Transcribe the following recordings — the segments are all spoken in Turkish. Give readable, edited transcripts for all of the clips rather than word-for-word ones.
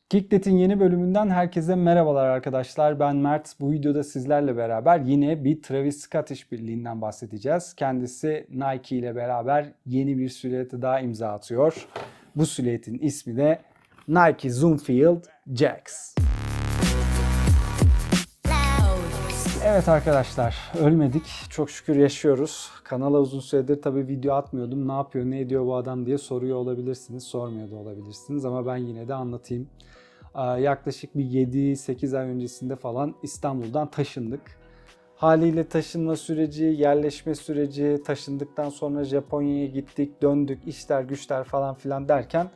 Kicklet'in yeni bölümünden herkese merhabalar arkadaşlar. Ben Mert. Bu videoda sizlerle beraber yine bir Travis Scott işbirliğinden bahsedeceğiz. Kendisi Nike ile beraber yeni bir silüete daha imza atıyor. Bu silüetin ismi de Nike Zoomfield Jacks. Evet arkadaşlar, ölmedik. Çok şükür yaşıyoruz. Kanala uzun süredir tabii video atmıyordum. Ne yapıyor, ne ediyor bu adam diye soruyor olabilirsiniz. Sormuyor da olabilirsiniz ama ben yine de anlatayım. Yaklaşık bir 7-8 ay öncesinde falan İstanbul'dan taşındık. Haliyle taşınma süreci, yerleşme süreci, taşındıktan sonra Japonya'ya gittik, döndük, işler güçler falan filan derken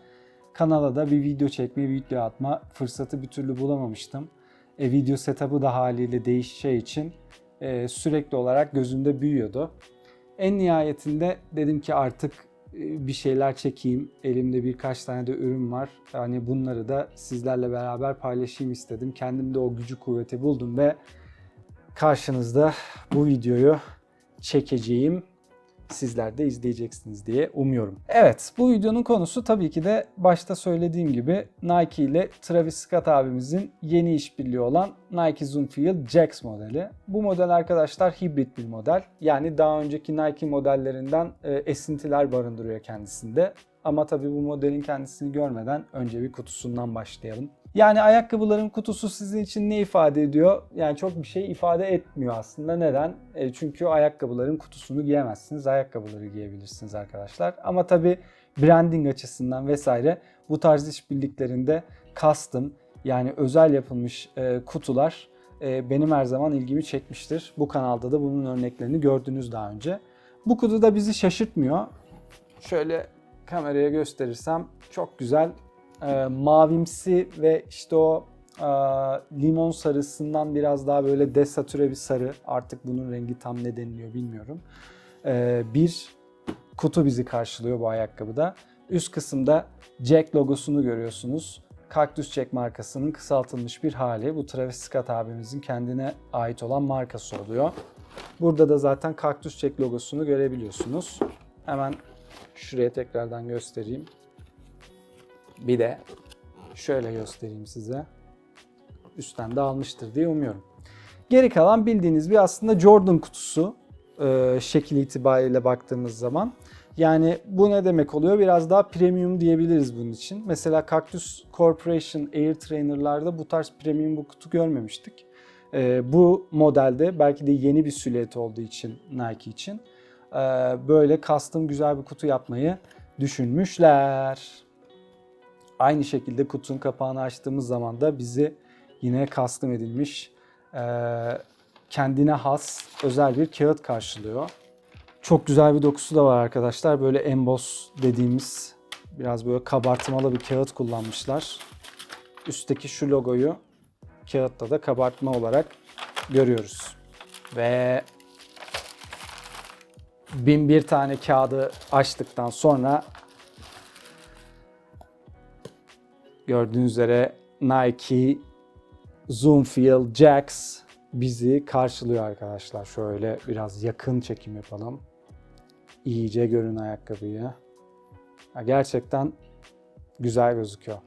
kanala da bir video çekme, video atma fırsatı bir türlü bulamamıştım. Video setup'ı da haliyle değişeceği için sürekli olarak gözümde büyüyordu. En nihayetinde dedim ki artık bir şeyler çekeyim. Elimde birkaç tane de ürün var. Yani bunları da sizlerle beraber paylaşayım istedim. Kendimde o gücü kuvveti buldum ve karşınızda bu videoyu çekeceğim. Sizler de izleyeceksiniz diye umuyorum. Evet, bu videonun konusu tabii ki de başta söylediğim gibi Nike ile Travis Scott abimizin yeni işbirliği olan Nike Zoomfield Jacks modeli. Bu model arkadaşlar hibrit bir model. Yani daha önceki Nike modellerinden esintiler barındırıyor kendisinde. Ama tabii bu modelin kendisini görmeden önce bir kutusundan başlayalım. Yani ayakkabıların kutusu sizin için ne ifade ediyor? Yani çok bir şey ifade etmiyor aslında. Neden? Çünkü ayakkabıların kutusunu giyemezsiniz. Ayakkabıları giyebilirsiniz arkadaşlar. Ama tabii branding açısından vesaire bu tarz işbirliklerinde custom yani özel yapılmış kutular benim her zaman ilgimi çekmiştir. Bu kanalda da bunun örneklerini gördünüz daha önce. Bu kutu da bizi şaşırtmıyor. Şöyle kameraya gösterirsem çok güzel mavimsi ve işte o limon sarısından biraz daha böyle desatüre bir sarı, artık bunun rengi tam ne deniliyor bilmiyorum. Bir kutu bizi karşılıyor bu ayakkabıda. Üst kısımda Jack logosunu görüyorsunuz. Cactus Jack markasının kısaltılmış bir hali. Bu Travis Scott abimizin kendine ait olan markası oluyor. Burada da zaten Cactus Jack logosunu görebiliyorsunuz. Hemen şuraya tekrardan göstereyim. Bir de şöyle göstereyim size. Üstten de almıştır diye umuyorum. Geri kalan bildiğiniz bir aslında Jordan kutusu şekil itibariyle baktığımız zaman. Yani bu ne demek oluyor? Biraz daha premium diyebiliriz bunun için. Mesela Cactus Corporation Air Trainer'larda bu tarz premium bir kutu görmemiştik. Bu modelde belki de yeni bir silüet olduğu için Nike için böyle custom güzel bir kutu yapmayı düşünmüşler. Aynı şekilde kutunun kapağını açtığımız zaman da bizi yine custom edilmiş kendine has özel bir kağıt karşılıyor. Çok güzel bir dokusu da var arkadaşlar. Böyle emboss dediğimiz biraz böyle kabartmalı bir kağıt kullanmışlar. Üstteki şu logoyu kağıtta da kabartma olarak görüyoruz. Ve 1001 tane kağıdı açtıktan sonra gördüğünüz üzere Nike Zoomfield Jacks bizi karşılıyor arkadaşlar. Şöyle biraz yakın çekim yapalım. İyice görün ayakkabıyı. Gerçekten güzel gözüküyor.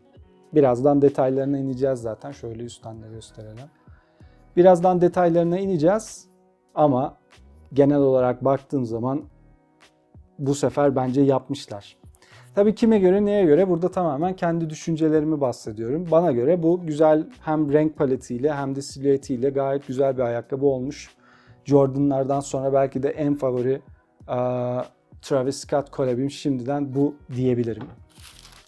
Birazdan detaylarına ineceğiz zaten. Şöyle üstten de gösterelim. Birazdan detaylarına ineceğiz. Ama genel olarak baktığım zaman bu sefer bence yapmışlar. Tabii kime göre neye göre burada tamamen kendi düşüncelerimi bahsediyorum. Bana göre bu güzel hem renk paletiyle hem de silüetiyle gayet güzel bir ayakkabı olmuş. Jordan'lardan sonra belki de en favori Travis Scott collab'im şimdiden bu diyebilirim.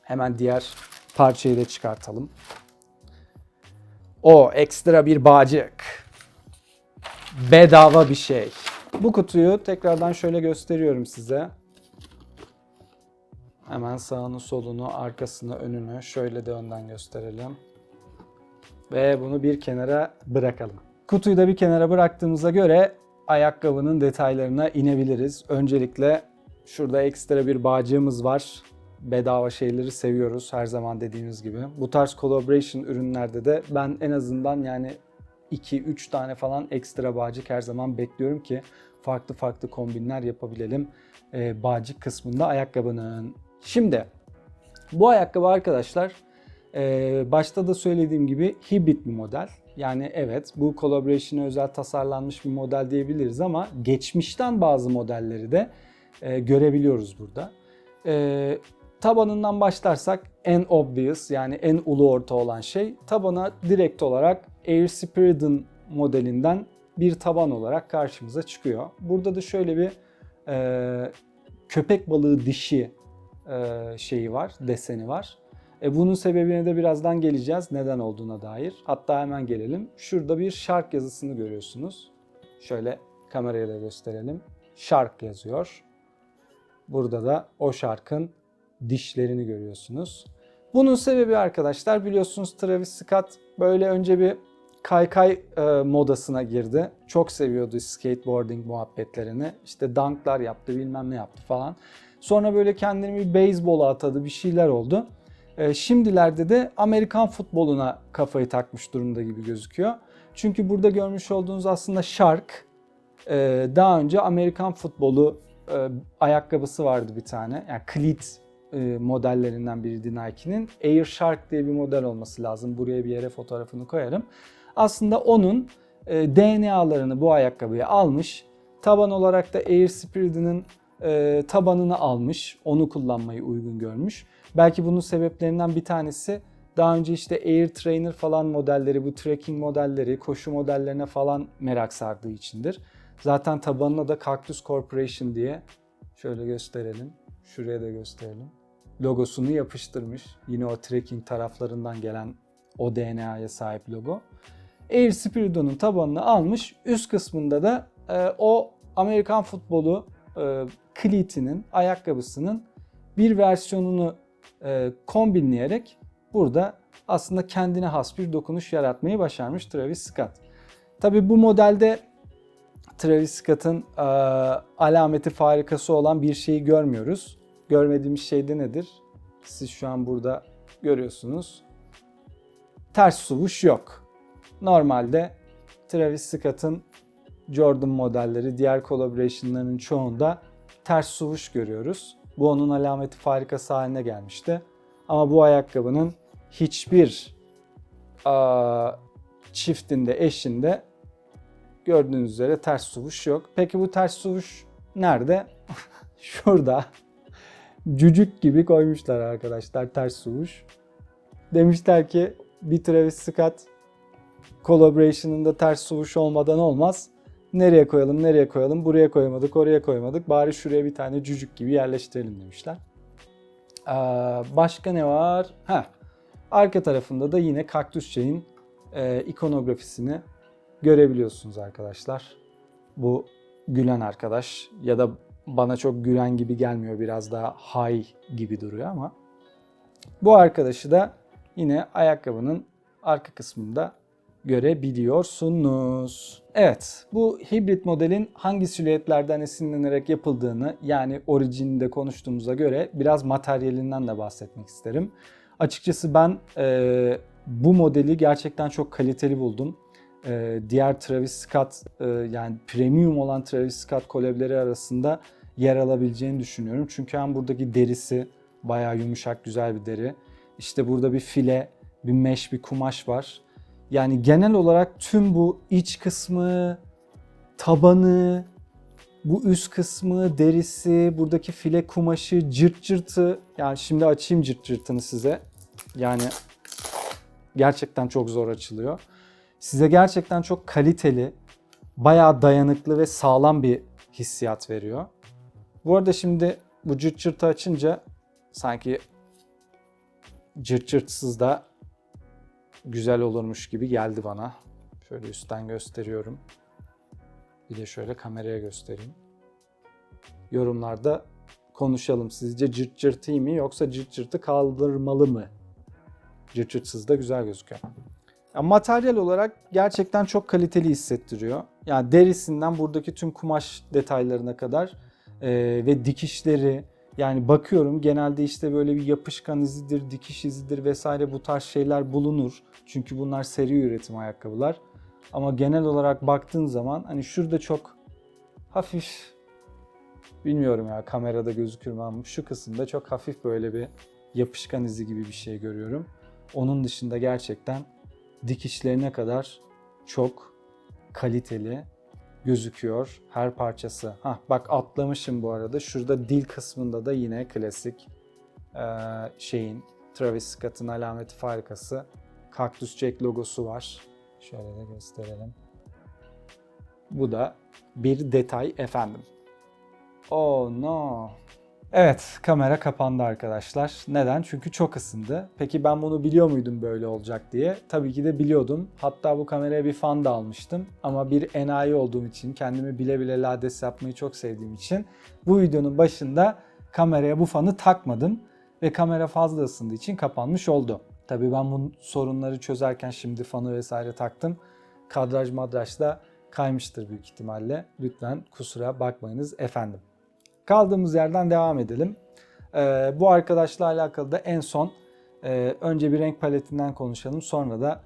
Hemen diğer parçayı da çıkartalım. O ekstra bir bağcık. Bedava bir şey. Bu kutuyu tekrardan şöyle gösteriyorum size. Hemen sağını, solunu, arkasını, önünü şöyle de önden gösterelim. Ve bunu bir kenara bırakalım. Kutuyu da bir kenara bıraktığımıza göre ayakkabının detaylarına inebiliriz. Öncelikle şurada ekstra bir bağcığımız var. Bedava şeyleri seviyoruz her zaman dediğimiz gibi. Bu tarz collaboration ürünlerde de ben en azından yani 2-3 tane falan ekstra bağcık her zaman bekliyorum ki farklı farklı kombinler yapabilelim bağcık kısmında ayakkabının. Şimdi bu ayakkabı arkadaşlar Başta da söylediğim gibi hibrit bir model. Yani evet, bu collaboration'a özel tasarlanmış bir model diyebiliriz ama geçmişten bazı modelleri de görebiliyoruz burada. Tabanından başlarsak en obvious, yani en ulu orta olan şey, tabana direkt olarak Air modelinden bir taban olarak karşımıza çıkıyor. Burada da şöyle bir köpek balığı dişi şeyi var, deseni var. Bunun sebebine de birazdan geleceğiz, neden olduğuna dair. Hatta hemen gelelim. Şurada bir Shark yazısını görüyorsunuz. Şöyle kameraya da gösterelim. Shark yazıyor. Burada da o Shark'ın dişlerini görüyorsunuz. Bunun sebebi arkadaşlar, biliyorsunuz Travis Scott böyle önce bir kaykay modasına girdi. Çok seviyordu skateboarding muhabbetlerini. İşte dunklar yaptı, bilmem ne yaptı falan. Sonra böyle kendini bir beyzbola atadı, bir şeyler oldu. Şimdilerde de Amerikan futboluna kafayı takmış durumda gibi gözüküyor. Çünkü burada görmüş olduğunuz aslında Shark, daha önce Amerikan futbolu ayakkabısı vardı bir tane. Yani cleat modellerinden biriydi Nike'nin. Air Shark diye bir model olması lazım. Buraya bir yere fotoğrafını koyarım. Aslında onun DNA'larını bu ayakkabıya almış. Taban olarak da Air Spirit'in tabanını almış. Onu kullanmayı uygun görmüş. Belki bunun sebeplerinden bir tanesi, daha önce işte Air Trainer falan modelleri, bu trekking modelleri, koşu modellerine falan merak sardığı içindir. Zaten tabanına da Cactus Corporation diye, şöyle gösterelim, şuraya da gösterelim, logosunu yapıştırmış. Yine o trekking taraflarından gelen o DNA'ya sahip logo. Air Spirido'nun tabanını almış. Üst kısmında da o Amerikan futbolu cleat'inin, ayakkabısının bir versiyonunu kombinleyerek burada aslında kendine has bir dokunuş yaratmayı başarmış Travis Scott. Tabii bu modelde Travis Scott'ın alameti farikası olan bir şeyi görmüyoruz. Görmediğimiz şey de nedir? Siz şu an burada görüyorsunuz. Ters suvuş yok. Normalde Travis Scott'ın Jordan modelleri, diğer collaboration'ların çoğunda ters suvuş görüyoruz. Bu onun alameti farikası haline gelmişti. Ama bu ayakkabının hiçbir çiftinde, eşinde gördüğünüz üzere ters suvuş yok. Peki bu ters suvuş nerede? Şurada. Cücük gibi koymuşlar arkadaşlar ters suvuş. Demişler ki bir Travis Scott collaboration'ında ters suvuş olmadan olmaz. Nereye koyalım, nereye koyalım? Buraya koymadık, oraya koymadık. Bari şuraya bir tane cücük gibi yerleştirelim demişler. Başka ne var? Arka tarafında da yine kaktüs çayın ikonografisini görebiliyorsunuz arkadaşlar. Bu gülen arkadaş, ya da bana çok gülen gibi gelmiyor, biraz daha high gibi duruyor ama bu arkadaşı da yine ayakkabının arka kısmında görebiliyorsunuz. Evet, bu hibrit modelin hangi silüetlerden esinlenerek yapıldığını, yani orijininde konuştuğumuza göre biraz materyalinden de bahsetmek isterim. Açıkçası ben bu modeli gerçekten çok kaliteli buldum. Diğer Travis Scott, yani premium olan Travis Scott collab'leri arasında yer alabileceğini düşünüyorum. Çünkü hem buradaki derisi bayağı yumuşak, güzel bir deri. İşte burada bir file, bir mesh, bir kumaş var. Yani genel olarak tüm bu iç kısmı, tabanı, bu üst kısmı, derisi, buradaki file kumaşı, cırt cırtı. Yani şimdi açayım cırt cırtını size. Yani gerçekten çok zor açılıyor. Size gerçekten çok kaliteli, bayağı dayanıklı ve sağlam bir hissiyat veriyor. Bu arada şimdi bu cırt cırtı açınca sanki cırt cırtsız da güzel olurmuş gibi geldi bana. Şöyle üstten gösteriyorum. Bir de şöyle kameraya göstereyim. Yorumlarda konuşalım. Sizce cırt cırt iyi mi, yoksa cırt cırtı kaldırmalı mı? Cırt cırtsız da güzel gözüküyor. Yani materyal olarak gerçekten çok kaliteli hissettiriyor. Yani derisinden buradaki tüm kumaş detaylarına kadar ve dikişleri, yani bakıyorum genelde işte böyle bir yapışkan izidir, dikiş izidir vesaire, bu tarz şeyler bulunur. Çünkü bunlar seri üretim ayakkabılar. Ama genel olarak baktığın zaman hani şurada çok hafif, bilmiyorum ya kamerada gözükür mü ama şu kısımda çok hafif böyle bir yapışkan izi gibi bir şey görüyorum. Onun dışında gerçekten dikişlerine kadar çok kaliteli gözüküyor her parçası. Bak atlamışım bu arada. Şurada dil kısmında da yine klasik Travis Scott'ın alameti farikası Cactus Jack logosu var. Şöyle de gösterelim. Bu da bir detay efendim. Oh no. Evet, kamera kapandı arkadaşlar. Neden? Çünkü çok ısındı. Peki ben bunu biliyor muydum böyle olacak diye? Tabii ki de biliyordum. Hatta bu kameraya bir fan da almıştım. Ama bir enayi olduğum için, kendimi bile bile lades yapmayı çok sevdiğim için bu videonun başında kameraya bu fanı takmadım. Ve kamera fazla ısındığı için kapanmış oldu. Tabii ben bu sorunları çözerken şimdi fanı vesaire taktım. Kadraj madraj da kaymıştır büyük ihtimalle. Lütfen kusura bakmayınız efendim. Kaldığımız yerden devam edelim. Bu arkadaşla alakalı da en son önce bir renk paletinden konuşalım. Sonra da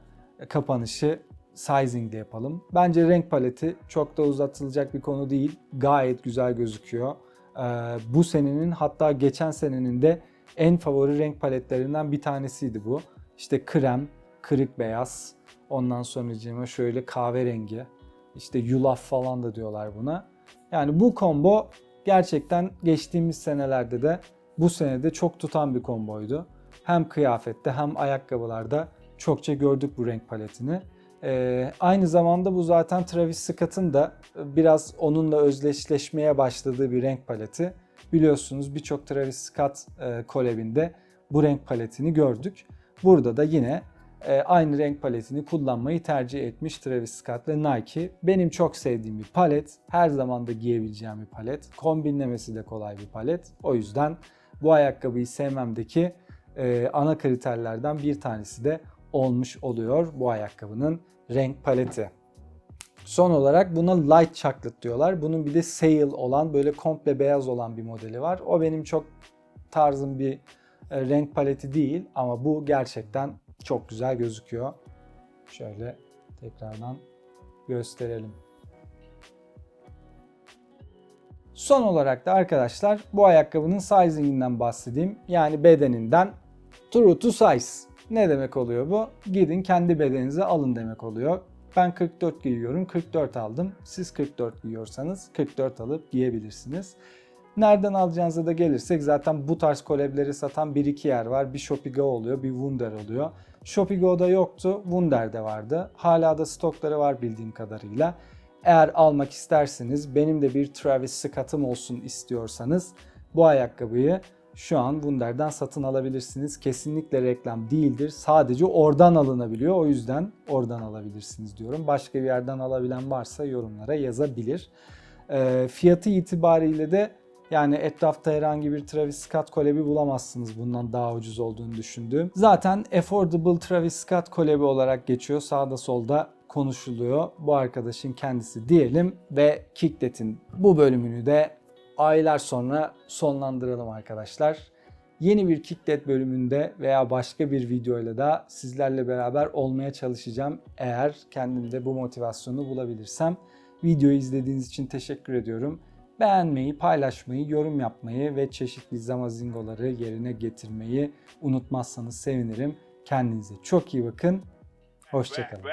kapanışı sizing'de yapalım. Bence renk paleti çok da uzatılacak bir konu değil. Gayet güzel gözüküyor. Bu senenin, hatta geçen senenin de en favori renk paletlerinden bir tanesiydi bu. İşte krem, kırık beyaz, ondan sonra şöyle kahverengi, işte yulaf falan da diyorlar buna. Yani bu combo gerçekten geçtiğimiz senelerde de bu senede çok tutan bir komboydu. Hem kıyafette hem ayakkabılarda çokça gördük bu renk paletini. Aynı zamanda bu zaten Travis Scott'ın da biraz onunla özdeşleşmeye başladığı bir renk paleti. Biliyorsunuz birçok Travis Scott collab'inde bu renk paletini gördük. Burada da yine aynı renk paletini kullanmayı tercih etmiş Travis Scott ve Nike. Benim çok sevdiğim bir palet. Her zaman da giyebileceğim bir palet. Kombinlemesi de kolay bir palet. O yüzden bu ayakkabıyı sevmemdeki ana kriterlerden bir tanesi de olmuş oluyor bu ayakkabının renk paleti. Son olarak buna Light Chocolate diyorlar. Bunun bir de Sail olan, böyle komple beyaz olan bir modeli var. O benim çok tarzım bir renk paleti değil ama bu gerçekten çok güzel gözüküyor. Şöyle tekrardan gösterelim. Son olarak da arkadaşlar bu ayakkabının sizinginden bahsedeyim. Yani bedeninden true to size. Ne demek oluyor bu? Gidin kendi bedeninize alın demek oluyor. Ben 44 giyiyorum, 44 aldım. Siz 44 giyiyorsanız 44 alıp giyebilirsiniz. Nereden alacağınıza da gelirsek zaten bu tarz collab'leri satan 1-2 yer var. Bir Shopigo oluyor, bir Wunder oluyor. Shopigo'da yoktu, Wunder'de vardı. Hala da stokları var bildiğim kadarıyla. Eğer almak isterseniz, benim de bir Travis Scott'ım olsun istiyorsanız bu ayakkabıyı şu an Wunder'den satın alabilirsiniz. Kesinlikle reklam değildir. Sadece oradan alınabiliyor. O yüzden oradan alabilirsiniz diyorum. Başka bir yerden alabilen varsa yorumlara yazabilir. Fiyatı itibariyle de yani etrafta herhangi bir Travis Scott collab'i bulamazsınız bundan daha ucuz olduğunu düşündüğüm. Zaten Affordable Travis Scott collab'i olarak geçiyor. Sağda solda konuşuluyor. Bu arkadaşın kendisi diyelim ve Kicklet'in bu bölümünü de aylar sonra sonlandıralım arkadaşlar. Yeni bir Kicklet bölümünde veya başka bir videoyla da sizlerle beraber olmaya çalışacağım. Eğer kendimde bu motivasyonu bulabilirsem. Videoyu izlediğiniz için teşekkür ediyorum. Beğenmeyi, paylaşmayı, yorum yapmayı ve çeşitli zamazingoları yerine getirmeyi unutmazsanız sevinirim. Kendinize çok iyi bakın. Hoşça kalın.